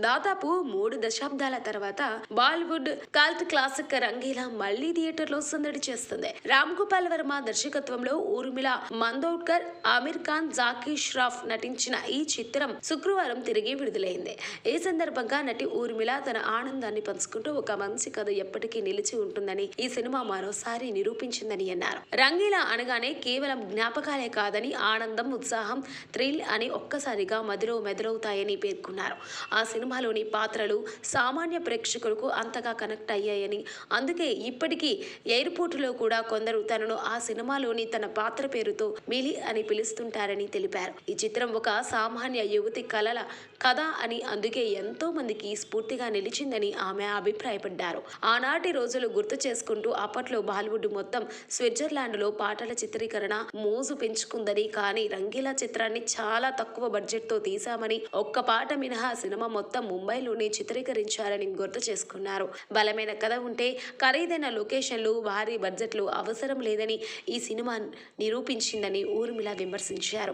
దాదాపు 3 దశాబ్దాల తర్వాత బాలీవుడ్ కల్ట్ క్లాసిక్ రంగీలా మళ్లీ థియేటర్లో సందడి చేస్తుంది. రామ్ గోపాల్ వర్మ దర్శకత్వంలో ఊర్మిళ మందోడ్కర్, ఆమిర్ ఖాన్, జాకీ ష్రాఫ్ నటించిన ఈ చిత్రం శుక్రవారం తిరిగి విడుదలైంది. ఈ సందర్భంగా నటి ఊర్మిళ తన ఆనందాన్ని పంచుకుంటూ ఒక మంచి కథ ఎప్పటికీ నిలిచి ఉంటుందని, ఈ సినిమా మరోసారి నిరూపించిందని అన్నారు. రంగీలా అనగానే కేవలం జ్ఞాపకాలే కాదని, ఆనందం, ఉత్సాహం, థ్రిల్ అని ఒక్కసారిగా మదిలో మెదలవుతాయని పేర్కొన్నారు. ఆ సినిమాలోని పాత్రలు సామాన్య ప్రేక్షకులకు అంతగా కనెక్ట్ అయ్యాయని, అందుకే ఇప్పటికీ ఎయిర్పోర్టులో కూడా కొందరు తనను ఆ సినిమాలోని తన పాత్ర పేరుతో మిలి అని పిలుస్తుంటారని తెలిపారు. ఈ చిత్రం ఒక సామాన్య యువతి కలల కథ అని, అందుకే ఎంతో మందికి స్ఫూర్తిగా నిలిచిందని ఆమె అభిప్రాయపడ్డారు. ఆనాటి రోజులు గుర్తు చేసుకుంటూ అప్పట్లో బాలీవుడ్ మొత్తం స్విట్జర్లాండ్లో పాటల చిత్రీకరణ మోజు పెంచుకుందని, కానీ రంగీలా చిత్రాన్ని చాలా తక్కువ బడ్జెట్తో తీశామని, ఒక్క పాట మినహా సినిమా మొత్తం ముంబైలోనే చిత్రీకరించారని గుర్తు చేసుకున్నారు. బలమైన కథ ఉంటే ఖరీదైన లొకేషన్లు, భారీ బడ్జెట్లు అవసరం లేదని ఈ సినిమా నిరూపించిందని ఊర్మిళ విమర్శించారు.